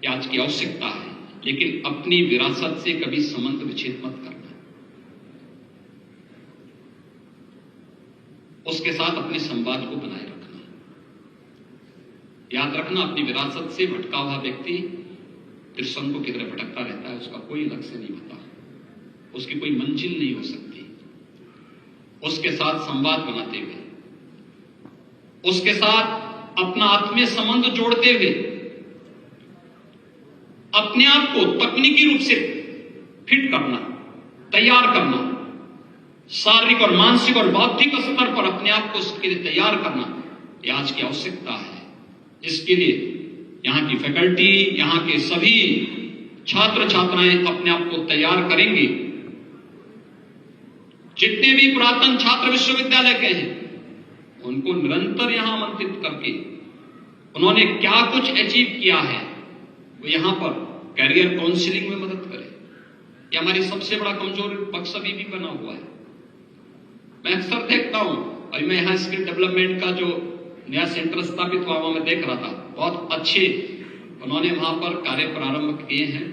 यह आज की आवश्यकता है। लेकिन अपनी विरासत से कभी संबंध विच्छेद मत करना। उसके साथ अपने संवाद को बनाए रखना। याद रखना, अपनी विरासत से भटका हुआ व्यक्ति त्रिशंकु की तरह भटकता रहता है। उसका कोई लक्ष्य नहीं होता, उसकी कोई मंजिल नहीं हो सकती। उसके साथ संवाद बनाते हुए, उसके साथ अपना आत्मीय संबंध जोड़ते हुए, अपने आप को तकनीकी रूप से फिट करना, तैयार करना, शारीरिक और मानसिक और बौद्धिक स्तर पर अपने आप को उसके लिए तैयार करना, यह आज की आवश्यकता है। इसके लिए यहां की फैकल्टी, यहां के सभी छात्र छात्राएं अपने आप को तैयार करेंगे। जितने भी पुरातन छात्र विश्वविद्यालय के हैं उनको निरंतर यहां आमंत्रित करके उन्होंने क्या कुछ अचीव किया है वो यहां पर कैरियर काउंसलिंग में मदद करें। यह हमारी सबसे बड़ा कमजोर पक्ष अभी भी बना हुआ है। मैं अक्सर देखता हूं, और मैं यहां स्किल डेवलपमेंट का जो नया सेंटर स्थापित हुआ वहां मैं देख रहा था, बहुत अच्छे उन्होंने वहां पर कार्य प्रारंभ किए हैं।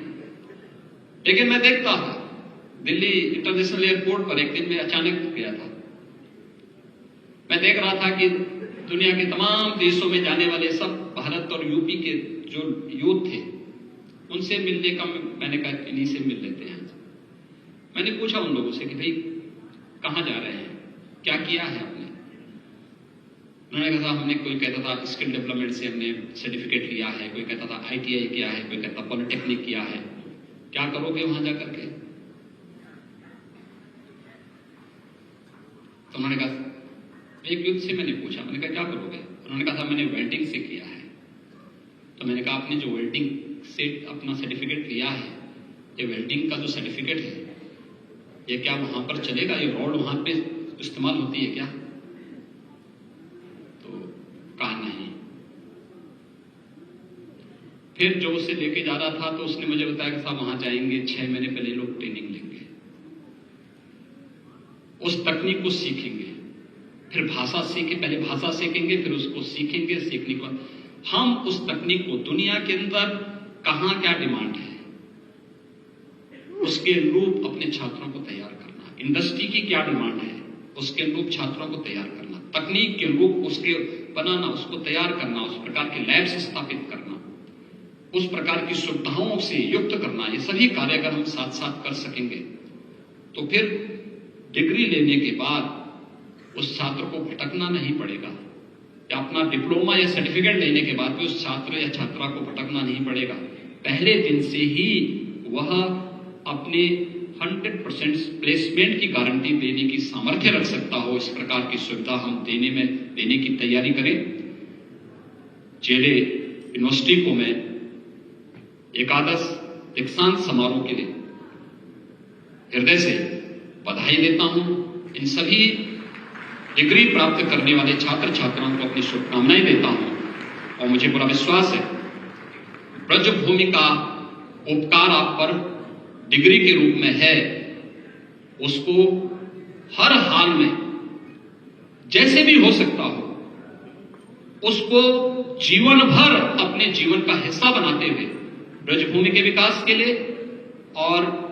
लेकिन मैं देखता था दिल्ली इंटरनेशनल एयरपोर्ट पर एक दिन में अचानक गया था, मैं देख रहा था कि दुनिया के तमाम देशों में जाने वाले सब भारत और यूपी के जो यूथ थे उनसे मिलने का मैंने कहा इन्हीं से मिल लेते हैं। मैंने पूछा उन लोगों से कि भाई कहां जा रहे हैं, क्या किया है आपने? उन्होंने कहा हमने, कोई कहता था स्किल डेवलपमेंट से हमने सर्टिफिकेट लिया है, कोई कहता था ITI किया है, कोई कहता पॉलिटेक्निक किया है। क्या करोगे वहां जाकर के? तो उन्होंने कहा, एक युद्ध से मैंने पूछा, मैंने कहा क्या करोगे? उन्होंने कहा था मैंने वेल्डिंग से किया है। तो मैंने कहा आपने जो वेल्डिंग से अपना सर्टिफिकेट लिया है, ये वेल्डिंग का जो सर्टिफिकेट है ये क्या वहां पर चलेगा? ये रॉड वहां पे इस्तेमाल होती है क्या? तो कहा नहीं। फिर जो उसे लेके जा रहा था तो उसने मुझे बताया कि साहब वहां जाएंगे 6 महीने पहले लोग ट्रेनिंग लेंगे, उस तकनीक को सीखेंगे, फिर भाषा सीखे, पहले भाषा सीखेंगे, फिर उसको सीखेंगे। सीखने के बाद हम उस तकनीक को दुनिया के अंदर कहां क्या डिमांड है उसके अनुरूप अपने छात्रों को तैयार करना। इंडस्ट्री की क्या डिमांड है उसके अनुरूप छात्रों को तैयार करना, तकनीक के अनुरूप उसके बनाना, उसको तैयार करना, उस प्रकार के लैब्स स्थापित करना, उस प्रकार की सुविधाओं से युक्त करना। ये सभी कार्य अगर हम साथ साथ कर सकेंगे तो फिर डिग्री लेने के बाद उस छात्र को भटकना नहीं पड़ेगा, या अपना डिप्लोमा या सर्टिफिकेट लेने के बाद भी उस छात्र या छात्रा को भटकना नहीं पड़ेगा। पहले दिन से ही वह अपने 100% प्लेसमेंट की गारंटी देने की सामर्थ्य रख सकता हो, इस प्रकार की सुविधा हम देने की तैयारी करें। जेले यूनिवर्सिटी को मैं एकादश दीक्षांत समारोह के लिए हृदय से बधाई देता हूं। इन सभी डिग्री प्राप्त करने वाले छात्र छात्राओं को अपनी शुभकामनाएं देता हूं और मुझे पूरा विश्वास है ब्रजभूमि का उपकार आप पर डिग्री के रूप में है, उसको हर हाल में जैसे भी हो सकता हो उसको जीवन भर अपने जीवन का हिस्सा बनाते हुए ब्रजभूमि के विकास के लिए और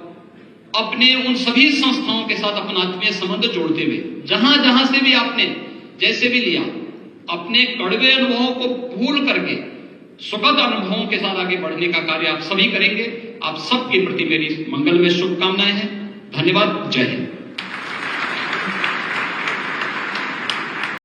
अपने उन सभी संस्थाओं के साथ अपना आत्मीय संबंध जोड़ते हुए जहां जहां से भी आपने जैसे भी लिया, अपने कड़वे अनुभवों को भूल करके सुखद अनुभवों के साथ आगे बढ़ने का कार्य आप सभी करेंगे। आप सबके प्रति मेरी मंगलमय शुभकामनाएं हैं। धन्यवाद। जय हिंद।